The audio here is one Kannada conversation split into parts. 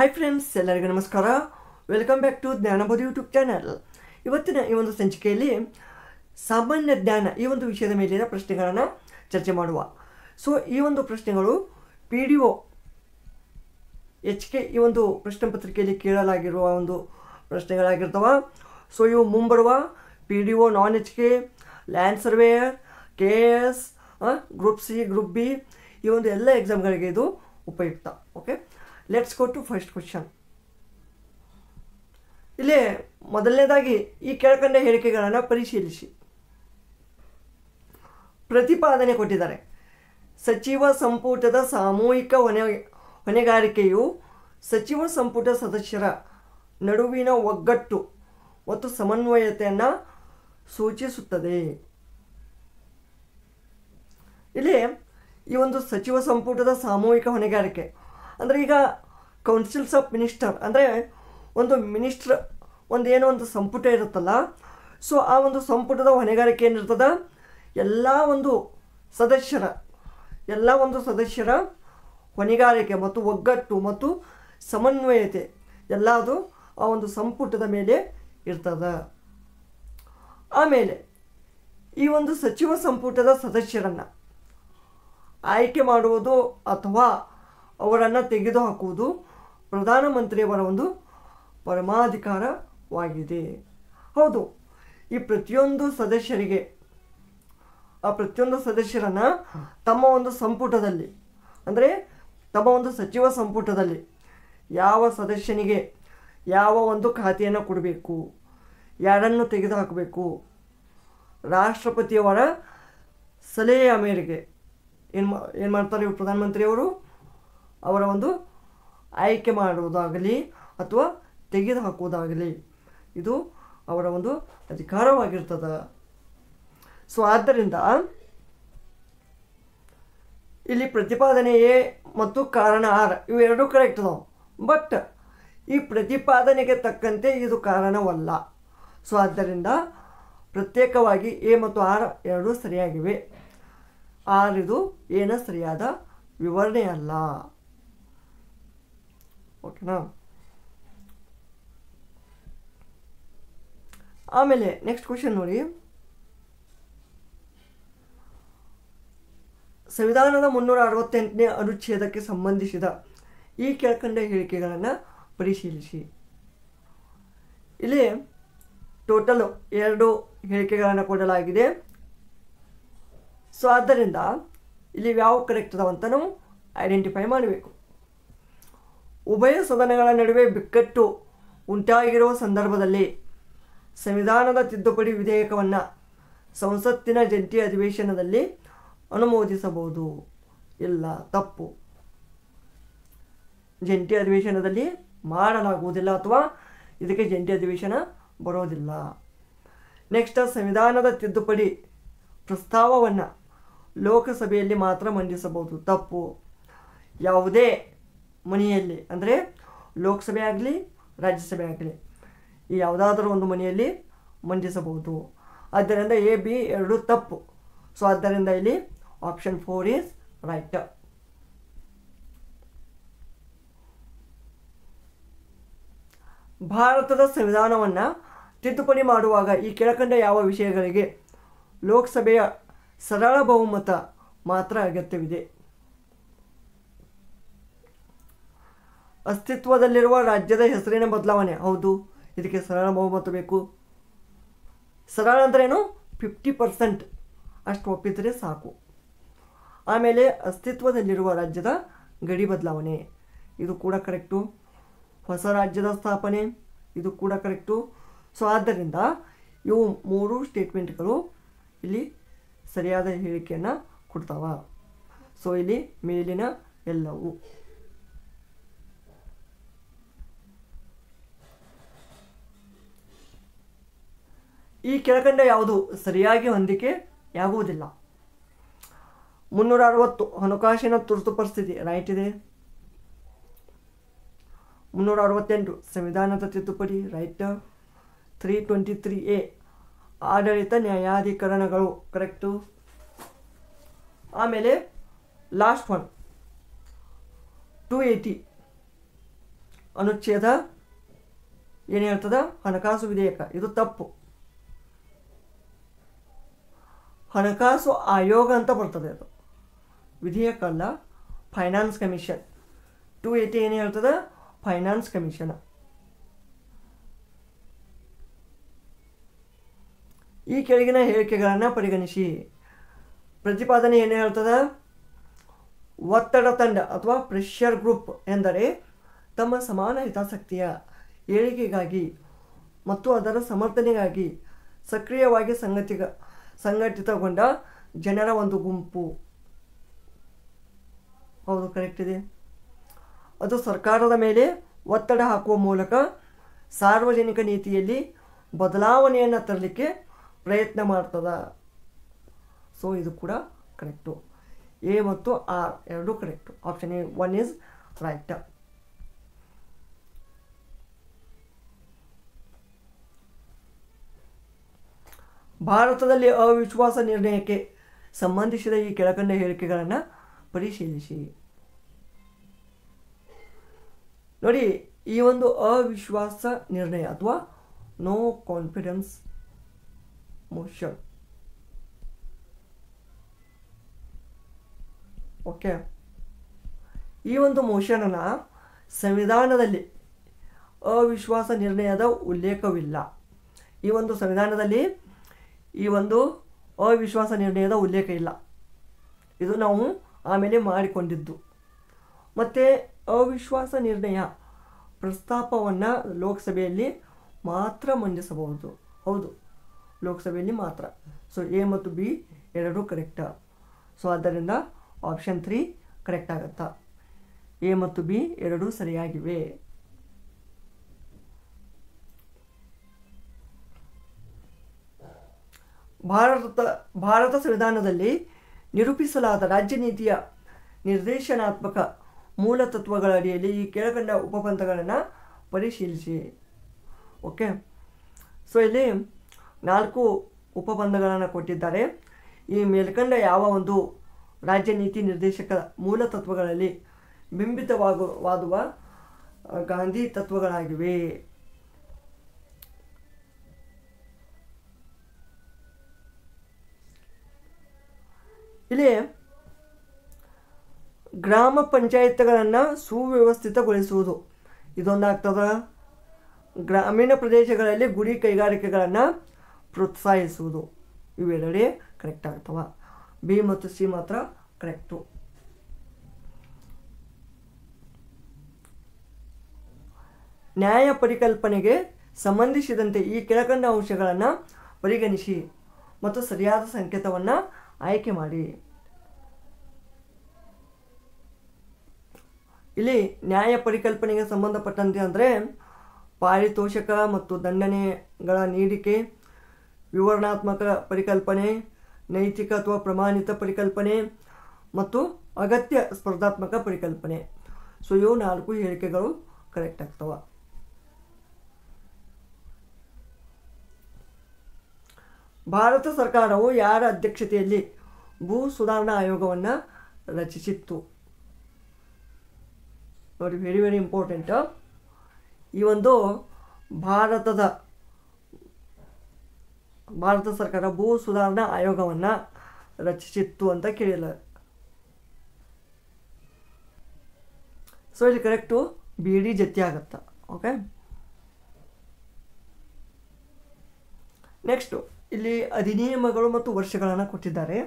ಹಾಯ್ ಫ್ರೆಂಡ್ಸ್, ಎಲ್ಲರಿಗೂ ನಮಸ್ಕಾರ. Welcome back to Jnanabodhi YouTube channel. ಇವತ್ತಿನ ಈ ಒಂದು ಸಂಚಿಕೆಯಲ್ಲಿ ಸಾಮಾನ್ಯ ಜ್ಞಾನ ಈ ಒಂದು ವಿಷಯದ ಮೇಲಿನ ಪ್ರಶ್ನೆಗಳನ್ನು ಚರ್ಚೆ ಮಾಡುವ. ಸೊ ಈ ಒಂದು ಪ್ರಶ್ನೆಗಳು PDO HK ಈ ಒಂದು ಪ್ರಶ್ನೆ ಪತ್ರಿಕೆಯಲ್ಲಿ ಕೇಳಲಾಗಿರುವ ಒಂದು ಪ್ರಶ್ನೆಗಳಾಗಿರ್ತವೆ. ಸೊ ಇವು ಮುಂಬರುವ PDO non HK, land surveyor, KS, group C, group B ಈ ಒಂದು ಎಲ್ಲ ಎಕ್ಸಾಮ್ಗಳಿಗೆ ಇದು ಉಪಯುಕ್ತ. Okay, let's go to first question. ಇಲ್ಲಿ ಮೊದಲನೇದಾಗಿ ಈ ಕೆಳಕಂಡ ಹೇಳಿಕೆಗಳನ್ನು ಪರಿಶೀಲಿಸಿ. ಪ್ರತಿಪಾದನೆ ಕೊಟ್ಟಿದ್ದಾರೆ. ಸಚಿವ ಸಂಪುಟದ ಸಾಮೂಹಿಕ ಹೊಣೆಗಾರಿಕೆಯು ಸಚಿವ ಸಂಪುಟ ಸದಸ್ಯರ ನಡುವಿನ ಒಗ್ಗಟ್ಟು ಮತ್ತು ಸಮನ್ವಯತೆಯನ್ನು ಸೂಚಿಸುತ್ತದೆ. ಇಲ್ಲಿ ಈ ಒಂದು ಸಚಿವ ಸಂಪುಟದ ಸಾಮೂಹಿಕ ಹೊಣೆಗಾರಿಕೆ ಅಂದರೆ ಈಗ ಕೌನ್ಸಿಲ್ಸ್ ಆಫ್ ಮಿನಿಸ್ಟರ್ ಅಂದರೆ ಒಂದು ಮಿನಿಸ್ಟ್ರ್ ಏನೋ ಒಂದು ಸಂಪುಟ ಇರುತ್ತಲ್ಲ. ಸೊ ಆ ಒಂದು ಸಂಪುಟದ ಹೊಣೆಗಾರಿಕೆ ಏನಿರ್ತದೆ, ಎಲ್ಲ ಒಂದು ಸದಸ್ಯರ ಹೊಣೆಗಾರಿಕೆ ಮತ್ತು ಒಗ್ಗಟ್ಟು ಮತ್ತು ಸಮನ್ವಯತೆ ಎಲ್ಲದು ಆ ಒಂದು ಸಂಪುಟದ ಮೇಲೆ ಇರ್ತದೆ. ಆಮೇಲೆ ಈ ಒಂದು ಸಚಿವ ಸಂಪುಟದ ಸದಸ್ಯರನ್ನು ಆಯ್ಕೆ ಮಾಡುವುದು ಅಥವಾ ಅವರನ್ನು ತೆಗೆದುಹಾಕುವುದು ಪ್ರಧಾನಮಂತ್ರಿಯವರ ಒಂದು ಪರಮಾಧಿಕಾರವಾಗಿದೆ. ಹೌದು, ಈ ಪ್ರತಿಯೊಂದು ಸದಸ್ಯರನ್ನು ತಮ್ಮ ಒಂದು ಸಂಪುಟದಲ್ಲಿ ಅಂದರೆ ತಮ್ಮ ಒಂದು ಸಚಿವ ಸಂಪುಟದಲ್ಲಿ ಯಾವ ಸದಸ್ಯನಿಗೆ ಯಾವ ಒಂದು ಖಾತೆಯನ್ನು ಕೊಡಬೇಕು, ಯಾರನ್ನು ತೆಗೆದುಹಾಕಬೇಕು, ರಾಷ್ಟ್ರಪತಿಯವರ ಸಲಹೆಯ ಮೇರೆಗೆ ಏನು ಮಾಡ್ತಾರೆ ಪ್ರಧಾನಮಂತ್ರಿಯವರು ಅವರ ಒಂದು ಆಯ್ಕೆ ಮಾಡುವುದಾಗಲಿ ಅಥವಾ ತೆಗೆದುಹಾಕುವುದಾಗಲಿ ಇದು ಅವರ ಒಂದು ಅಧಿಕಾರವಾಗಿರ್ತದೆ. ಸೊ ಆದ್ದರಿಂದ ಇಲ್ಲಿ ಪ್ರತಿಪಾದನೆ ಎ ಮತ್ತು ಕಾರಣ ಆರ್ ಇವೆರಡೂ ಕರೆಕ್ಟ್ ಅದಾವೆ. ಬಟ್ ಈ ಪ್ರತಿಪಾದನೆಗೆ ತಕ್ಕಂತೆ ಇದು ಕಾರಣವಲ್ಲ. ಸೊ ಆದ್ದರಿಂದ ಪ್ರತ್ಯೇಕವಾಗಿ ಎ ಮತ್ತು ಆರ್ ಎರಡೂ ಸರಿಯಾಗಿವೆ. ಆರ್ ಇದು ಏನ ಸರಿಯಾದ ವಿವರಣೆ ಅಲ್ಲ. ಓಕೆನಾ. ಆಮೇಲೆ ನೆಕ್ಸ್ಟ್ ಕ್ವಶನ್ ನೋಡಿ. ಸಂವಿಧಾನದ 368ನೇ ಅನುಚ್ಛೇದಕ್ಕೆ ಸಂಬಂಧಿಸಿದ ಈ ಕೆಳಕಂಡ ಹೇಳಿಕೆಗಳನ್ನು ಪರಿಶೀಲಿಸಿ. ಇಲ್ಲಿ ಟೋಟಲ್ 2 ಹೇಳಿಕೆಗಳನ್ನು ಕೊಡಲಾಗಿದೆ. ಸೊ ಆದ್ದರಿಂದ ಇಲ್ಲಿ ಯಾವ ಕರೆಕ್ಟ್ ಅದಾವಂತ ನಾವು ಐಡೆಂಟಿಫೈ ಮಾಡಬೇಕು. ಉಭಯ ಸದನಗಳ ನಡುವೆ ಬಿಕ್ಕಟ್ಟು ಉಂಟಾಗಿರುವ ಸಂದರ್ಭದಲ್ಲಿ ಸಂವಿಧಾನದ ತಿದ್ದುಪಡಿ ವಿಧೇಯಕವನ್ನು ಸಂಸತ್ತಿನ ಜಂಟಿ ಅಧಿವೇಶನದಲ್ಲಿ ಅನುಮೋದಿಸಬಹುದು. ಇಲ್ಲ, ತಪ್ಪು. ಜಂಟಿ ಅಧಿವೇಶನದಲ್ಲಿ ಮಾಡಲಾಗುವುದಿಲ್ಲ ಅಥವಾ ಇದಕ್ಕೆ ಜಂಟಿ ಅಧಿವೇಶನ ಬರೋದಿಲ್ಲ. ನೆಕ್ಸ್ಟ್, ಸಂವಿಧಾನದ ತಿದ್ದುಪಡಿ ಪ್ರಸ್ತಾವವನ್ನು ಲೋಕಸಭೆಯಲ್ಲಿ ಮಾತ್ರ ಮಂಡಿಸಬಹುದು. ತಪ್ಪು. ಯಾವುದೇ ಮನೆಯಲ್ಲಿ ಅಂದರೆ ಲೋಕಸಭೆ ಆಗಲಿ ರಾಜ್ಯಸಭೆ ಆಗಲಿ ಈ ಯಾವುದಾದರೂ ಒಂದು ಮನೆಯಲ್ಲಿ ಮಂಡಿಸಬಹುದು. ಆದ್ದರಿಂದ ಎ ಬಿ ಎರಡೂ ತಪ್ಪು. ಸೊ ಆದ್ದರಿಂದ ಇಲ್ಲಿ ಆಪ್ಷನ್ 4 ಈಸ್ ರೈಟ್. ಭಾರತದ ಸಂವಿಧಾನವನ್ನು ತಿದ್ದುಪಡಿ ಮಾಡುವಾಗ ಈ ಕೆಳಕಂಡ ಯಾವ ವಿಷಯಗಳಿಗೆ ಲೋಕಸಭೆಯ ಸರಳ ಬಹುಮತ ಮಾತ್ರ ಅಗತ್ಯವಿದೆ? ಅಸ್ತಿತ್ವದಲ್ಲಿರುವ ರಾಜ್ಯದ ಹೆಸರಿನ ಬದಲಾವಣೆ. ಹೌದು, ಇದಕ್ಕೆ ಸರಳ ಬಹುಮತ ಬೇಕು. ಸರಳ ಅಂದ್ರೇನು? 50% ಅಷ್ಟು ಒಪ್ಪಿದರೆ ಸಾಕು. ಆಮೇಲೆ ಅಸ್ತಿತ್ವದಲ್ಲಿರುವ ರಾಜ್ಯದ ಗಡಿ ಬದಲಾವಣೆ ಇದು ಕೂಡ ಕರೆಕ್ಟು. ಹೊಸ ರಾಜ್ಯದ ಸ್ಥಾಪನೆ ಇದು ಕೂಡ ಕರೆಕ್ಟು. ಸೊ ಆದ್ದರಿಂದ ಇವು 3 ಸ್ಟೇಟ್ಮೆಂಟ್ಗಳು ಇಲ್ಲಿ ಸರಿಯಾದ ಹೇಳಿಕೆಯನ್ನು ಕೊಡ್ತಾವ. ಸೊ ಇಲ್ಲಿ ಮೇಲಿನ ಎಲ್ಲವೂ. ಈ ಕೆಳಕಂಡ ಯಾವುದು ಸರಿಯಾಗಿ ಹೊಂದಿಕೆಯಾಗುವುದಿಲ್ಲ? 360 ಹಣಕಾಸಿನ ತುರ್ತು ಪರಿಸ್ಥಿತಿ ರೈಟ್ ಇದೆ. 368 ಸಂವಿಧಾನದ ತಿದ್ದುಪಡಿ ರೈಟ್. 323A ಆಡಳಿತ ನ್ಯಾಯಾಧಿಕರಣಗಳು ಕರೆಕ್ಟು. ಆಮೇಲೆ ಲಾಸ್ಟ್ ಒನ್ 280 ಅನುಚ್ಛೇದ ಏನು ಹೇಳ್ತದ? ಹಣಕಾಸು ವಿಧೇಯಕ. ಇದು ತಪ್ಪು. ಹಣಕಾಸು ಆಯೋಗ ಅಂತ ಬರ್ತದೆ. ಅದು ವಿಧೇಯಕ ಅಲ್ಲ, ಫೈನಾನ್ಸ್ ಕಮಿಷನ್. 280 ಏನು ಹೇಳ್ತದೆ? Finance commission. ಈ ಕೆಳಗಿನ ಹೇಳಿಕೆಗಳನ್ನು ಪರಿಗಣಿಸಿ. ಪ್ರತಿಪಾದನೆ ಏನು ಹೇಳ್ತದೆ? ಒತ್ತಡ ತಂಡ ಅಥವಾ ಪ್ರೆಷರ್ ಗ್ರೂಪ್ ಎಂದರೆ ತಮ್ಮ ಸಮಾನ ಹಿತಾಸಕ್ತಿಯ ಏಳಿಗೆಗಾಗಿ ಮತ್ತು ಅದರ ಸಮರ್ಥನೆಗಾಗಿ ಸಕ್ರಿಯವಾಗಿ ಸಂಘಟಿತಗೊಂಡ ಜನರ ಒಂದು ಗುಂಪು. ಹೌದು, ಕರೆಕ್ಟ್ ಇದೆ. ಅದು ಸರ್ಕಾರದ ಮೇಲೆ ಒತ್ತಡ ಹಾಕುವ ಮೂಲಕ ಸಾರ್ವಜನಿಕ ನೀತಿಯಲ್ಲಿ ಬದಲಾವಣೆಯನ್ನು ತರಲಿಕ್ಕೆ ಪ್ರಯತ್ನ ಮಾಡ್ತದ. ಸೊ ಇದು ಕೂಡ ಕರೆಕ್ಟು. ಎ ಮತ್ತು ಆರ್ ಎರಡೂ correct. Option A 1 is right. ಭಾರತದಲ್ಲಿ ಅವಿಶ್ವಾಸ ನಿರ್ಣಯಕ್ಕೆ ಸಂಬಂಧಿಸಿದ ಈ ಕೆಳಕಂಡ ಹೇಳಿಕೆಗಳನ್ನು ಪರಿಶೀಲಿಸಿ. ನೋಡಿ, ಈ ಒಂದು ಅವಿಶ್ವಾಸ ನಿರ್ಣಯ ಅಥವಾ ನೋ ಕಾನ್ಫಿಡೆನ್ಸ್ ಮೋಷನ್, ಓಕೆ, ಈ ಒಂದು ಮೋಷನನ್ನು ಸಂವಿಧಾನದಲ್ಲಿ ಅವಿಶ್ವಾಸ ನಿರ್ಣಯದ ಉಲ್ಲೇಖವಿಲ್ಲ. ಈ ಒಂದು ಸಂವಿಧಾನದಲ್ಲಿ ಈ ಒಂದು ಅವಿಶ್ವಾಸ ನಿರ್ಣಯದ ಉಲ್ಲೇಖ ಇಲ್ಲ. ಇದು ನಾವು ಆಮೇಲೆ ಮಾಡಿಕೊಂಡಿದ್ದು. ಮತ್ತು ಅವಿಶ್ವಾಸ ನಿರ್ಣಯ ಪ್ರಸ್ತಾಪವನ್ನು ಲೋಕಸಭೆಯಲ್ಲಿ ಮಾತ್ರ ಮಂಡಿಸಬಹುದು. ಹೌದು, ಲೋಕಸಭೆಯಲ್ಲಿ ಮಾತ್ರ. ಸೊ ಎ ಮತ್ತು ಬಿ ಎರಡೂ ಕರೆಕ್ಟ. ಸೊ ಆದ್ದರಿಂದ ಆಪ್ಷನ್ 3 ಕರೆಕ್ಟ್ ಆಗುತ್ತಾ? ಎ ಮತ್ತು ಬಿ ಎರಡೂ ಸರಿಯಾಗಿವೆ. ಭಾರತ ಸಂವಿಧಾನದಲ್ಲಿ ನಿರೂಪಿಸಲಾದ ರಾಜ್ಯ ನೀತಿಯ ನಿರ್ದೇಶನಾತ್ಮಕ ಮೂಲ ತತ್ವಗಳ ಅಡಿಯಲ್ಲಿ ಈ ಕೆಳಕಂಡ ಉಪಪಂಥಗಳನ್ನು ಪರಿಶೀಲಿಸಿ. ಓಕೆ, ಸೊ ಇಲ್ಲಿ 4 ಉಪಬಂಧಗಳನ್ನು ಕೊಟ್ಟಿದ್ದಾರೆ. ಈ ಮೇಲ್ಕಂಡ ಯಾವ ಒಂದು ರಾಜ್ಯ ನೀತಿ ನಿರ್ದೇಶಕ ಮೂಲ ತತ್ವಗಳಲ್ಲಿ ಬಿಂಬಿತವಾಗುವ ಗಾಂಧಿ ತತ್ವಗಳಾಗಿವೆ? ಇಲ್ಲಿ ಗ್ರಾಮ ಪಂಚಾಯತ್ಗಳನ್ನು ಸುವ್ಯವಸ್ಥಿತಗೊಳಿಸುವುದು ಇದೊಂದಾಗ್ತದ. ಗ್ರಾಮೀಣ ಪ್ರದೇಶಗಳಲ್ಲಿ ಗುಡಿ ಕೈಗಾರಿಕೆಗಳನ್ನು ಪ್ರೋತ್ಸಾಹಿಸುವುದು ಇವೆರಡೇ ಕರೆಕ್ಟ್ ಆಗ್ತವ. ಬಿ ಮತ್ತು ಸಿ ಮಾತ್ರ ಕರೆಕ್ಟು. ನ್ಯಾಯ ಪರಿಕಲ್ಪನೆಗೆ ಸಂಬಂಧಿಸಿದಂತೆ ಈ ಕೆಳಕಂಡ ಅಂಶಗಳನ್ನು ಪರಿಗಣಿಸಿ ಮತ್ತು ಸರಿಯಾದ ಸಂಕೇತವನ್ನು ಆಯ್ಕೆ ಮಾಡಿ. ಇಲ್ಲಿ ನ್ಯಾಯ ಪರಿಕಲ್ಪನೆಗೆ ಸಂಬಂಧಪಟ್ಟಂತೆ ಅಂದರೆ ಪಾರಿತೋಷಕ ಮತ್ತು ದಂಡನೆಗಳ ನೀಡಿಕೆ, ವಿವರಣಾತ್ಮಕ ಪರಿಕಲ್ಪನೆ, ನೈತಿಕ ಅಥವಾ ಪ್ರಮಾಣಿತ ಪರಿಕಲ್ಪನೆ ಮತ್ತು ಅಗತ್ಯ ಸ್ಪರ್ಧಾತ್ಮಕ ಪರಿಕಲ್ಪನೆ. ಸೊ ಇವು 4 ಹೇಳಿಕೆಗಳು ಕರೆಕ್ಟ್ ಆಗ್ತವೆ. ಭಾರತ ಸರ್ಕಾರವು ಯಾರ ಅಧ್ಯಕ್ಷತೆಯಲ್ಲಿ ಭೂ ಸುಧಾರಣಾ ಆಯೋಗವನ್ನು ರಚಿಸಿತ್ತು? ನೋಡಿ, ವೆರಿ ವೆರಿ ಇಂಪಾರ್ಟೆಂಟ್. ಈ ಒಂದು ಭಾರತ ಸರ್ಕಾರ ಭೂ ಸುಧಾರಣಾ ಆಯೋಗವನ್ನು ರಚಿಸಿತ್ತು ಅಂತ ಕೇಳಿಲ್ಲ. ಸೊ ಇಲ್ಲಿ ಕರೆಕ್ಟು ಬಿ ಡಿ ಜೊತೆ ಆಗತ್ತ. ಓಕೆ, ನೆಕ್ಸ್ಟು ಇಲ್ಲಿ ಅಧಿನಿಯಮಗಳು ಮತ್ತು ವರ್ಷಗಳನ್ನು ಕೊಟ್ಟಿದ್ದಾರೆ.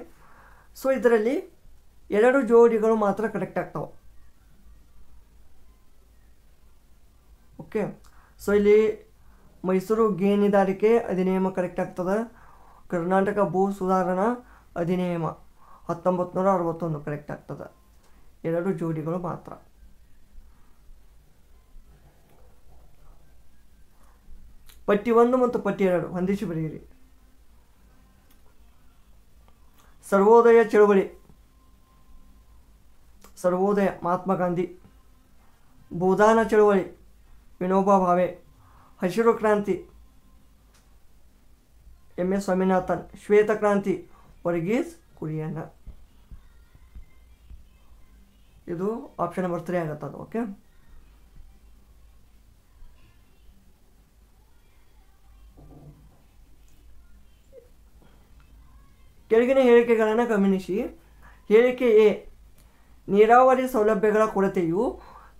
ಸೊ ಇದರಲ್ಲಿ 2 ಜೋಡಿಗಳು ಮಾತ್ರ ಕರೆಕ್ಟ್ ಆಗ್ತಾವೆ. ಓಕೆ, ಸೊ ಇಲ್ಲಿ ಮೈಸೂರು ಗೇಣಿದಾರಿಕೆ ಅಧಿನಿಯಮ ಕರೆಕ್ಟ್ ಆಗ್ತದೆ. ಕರ್ನಾಟಕ ಭೂ ಸುಧಾರಣಾ ಅಧಿನಿಯಮ 1961 ಕರೆಕ್ಟ್ ಆಗ್ತದೆ. 2 ಜೋಡಿಗಳು ಮಾತ್ರ. ಪಟ್ಟಿ 1 ಮತ್ತು ಪಟ್ಟಿ 2 ಹೊಂದಿಸಿ ಬರೆಯಿರಿ. ಸರ್ವೋದಯ ಚಳವಳಿ, ಸರ್ವೋದಯ ಮಹಾತ್ಮ ಗಾಂಧಿ. ಭೂದಾನ ಚಳವಳಿ ವಿನೋಬಾ ಭಾವೆ. ಹಸಿರು ಕ್ರಾಂತಿ MS ಸ್ವಾಮಿನಾಥನ್. ಶ್ವೇತ ಕ್ರಾಂತಿ ವರ್ಗೀಸ್ ಕುರಿಯನ್. ಇದು ಆಪ್ಷನ್ ನಂಬರ್ 3 ಆಗುತ್ತದೆ. ಓಕೆ, ಕೆಳಗಿನ ಹೇಳಿಕೆಗಳನ್ನು ಗಮನಿಸಿ. ಹೇಳಿಕೆ ಎ, ನೀರಾವರಿ ಸೌಲಭ್ಯಗಳ ಕೊರತೆಯು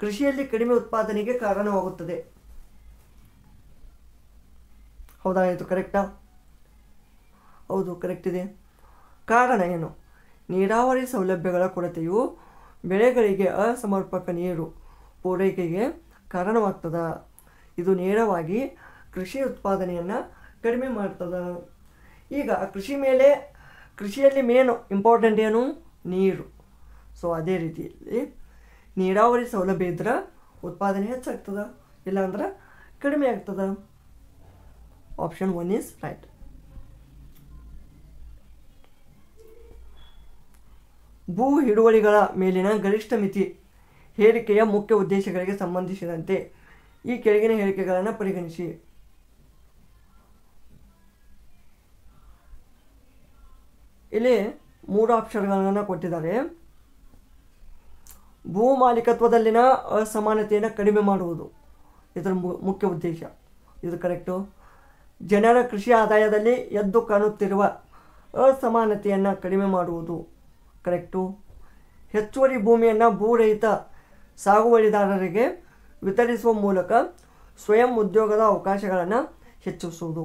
ಕೃಷಿಯಲ್ಲಿ ಕಡಿಮೆ ಉತ್ಪಾದನೆಗೆ ಕಾರಣವಾಗುತ್ತದೆ. ಹೌದಾ? ಇದು ಕರೆಕ್ಟಾ? ಹೌದು, ಕರೆಕ್ಟ್ ಇದೆ. ಕಾರಣ ಏನು? ನೀರಾವರಿ ಸೌಲಭ್ಯಗಳ ಕೊರತೆಯು ಬೆಳೆಗಳಿಗೆ ಅಸಮರ್ಪಕ ನೀರು ಪೂರೈಕೆಗೆ ಕಾರಣವಾಗ್ತದ. ಇದು ನೇರವಾಗಿ ಕೃಷಿ ಉತ್ಪಾದನೆಯನ್ನು ಕಡಿಮೆ ಮಾಡ್ತದ. ಈಗ ಕೃಷಿಯಲ್ಲಿ ಮೇನ್ ಇಂಪಾರ್ಟೆಂಟ್ ಏನು? ನೀರು. ಸೊ ಅದೇ ರೀತಿಯಲ್ಲಿ ನೀರಾವರಿ ಸೌಲಭ್ಯ ಇದ್ರೆ ಉತ್ಪಾದನೆ ಹೆಚ್ಚಾಗ್ತದ, ಇಲ್ಲಾಂದ್ರೆ ಕಡಿಮೆ ಆಗ್ತದ. Option 1 is right. ಭೂ ಹಿಡುವಳಿಗಳ ಮೇಲಿನ ಗರಿಷ್ಠ ಮಿತಿ ಹೇರಿಕೆಯ ಮುಖ್ಯ ಉದ್ದೇಶಗಳಿಗೆ ಸಂಬಂಧಿಸಿದಂತೆ ಈ ಕೆಳಗಿನ ಹೇಳಿಕೆಗಳನ್ನು ಪರಿಗಣಿಸಿ. ಇಲ್ಲಿ 3 ಆಪ್ಷನ್ಗಳನ್ನು ಕೊಟ್ಟಿದ್ದಾರೆ. ಭೂ ಮಾಲೀಕತ್ವದಲ್ಲಿನ ಅಸಮಾನತೆಯನ್ನು ಕಡಿಮೆ ಮಾಡುವುದು ಇದರ ಮುಖ್ಯ ಉದ್ದೇಶ. ಇದು ಕರೆಕ್ಟು. ಜನರ ಕೃಷಿ ಆದಾಯದಲ್ಲಿ ಎದ್ದು ಕಾಣುತ್ತಿರುವ ಅಸಮಾನತೆಯನ್ನು ಕಡಿಮೆ ಮಾಡುವುದು ಕರೆಕ್ಟು. ಹೆಚ್ಚುವರಿ ಭೂಮಿಯನ್ನು ಭೂರಹಿತ ಸಾಗುವಳಿದಾರರಿಗೆ ವಿತರಿಸುವ ಮೂಲಕ ಸ್ವಯಂ ಉದ್ಯೋಗದ ಅವಕಾಶಗಳನ್ನು ಹೆಚ್ಚಿಸುವುದು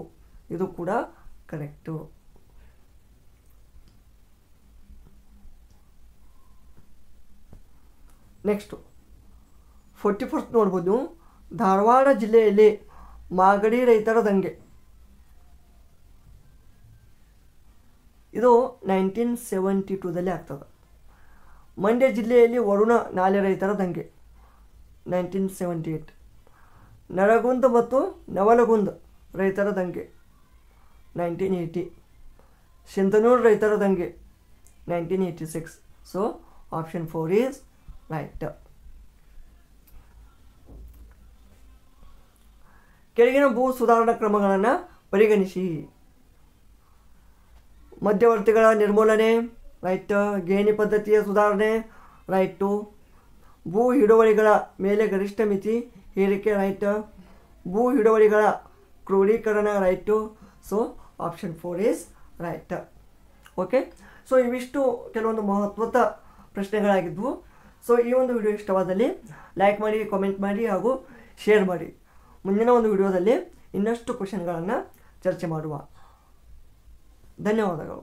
ಇದು ಕೂಡ ಕರೆಕ್ಟು. ನೆಕ್ಸ್ಟು 44th ನೋಡ್ಬೋದು. ಧಾರವಾಡ ಜಿಲ್ಲೆಯಲ್ಲಿ ಮಾಗಡಿ ರೈತರ ದಂಗೆ. ಇದು 1972ದಲ್ಲಿ ಆಗ್ತದೆ. ಮಂಡ್ಯ ಜಿಲ್ಲೆಯಲ್ಲಿ ವರುಣ ನಾಲೆ ರೈತರ ದಂಗೆ 1978. ನರಗುಂದ ಮತ್ತು ನವಲಗುಂದ ರೈತರ ದಂಗೆ 1980. ಸಿಂಧನೂರು ರೈತರ ದಂಗೆ 1986. So option 4 is right. ಕೆಳಗಿನ ಭೂ ಸುಧಾರಣಾ ಕ್ರಮಗಳನ್ನು ಪರಿಗಣಿಸಿ. ಮಧ್ಯವರ್ತಿಗಳ ನಿರ್ಮೂಲನೆ ರೈಟ್. ಗೇಣಿ ಪದ್ಧತಿಯ ಸುಧಾರಣೆ ರೈಟು. ಭೂ ಹಿಡುವಳಿಗಳ ಮೇಲೆ ಗರಿಷ್ಠ ಮಿತಿ ಹೇರಿಕೆ ರೈಟ್. ಭೂ ಹಿಡುವಳಿಗಳ ಕ್ರೋಢೀಕರಣ right. So option 4 is right. Okay, so ಇವಿಷ್ಟು ಕೆಲವೊಂದು ಮಹತ್ವದ ಪ್ರಶ್ನೆಗಳಾಗಿದ್ವು. ಸೊ ಈ ಒಂದು ವಿಡಿಯೋ ಇಷ್ಟವಾದಲ್ಲಿ ಲೈಕ್ ಮಾಡಿ, ಕಾಮೆಂಟ್ ಮಾಡಿ ಹಾಗೂ ಶೇರ್ ಮಾಡಿ. ಮುಂದಿನ ಒಂದು ವಿಡಿಯೋದಲ್ಲಿ ಇನ್ನಷ್ಟು ಕ್ವೆಶ್ಚನ್ಗಳನ್ನು ಚರ್ಚೆ ಮಾಡುವ. ಧನ್ಯವಾದಗಳು.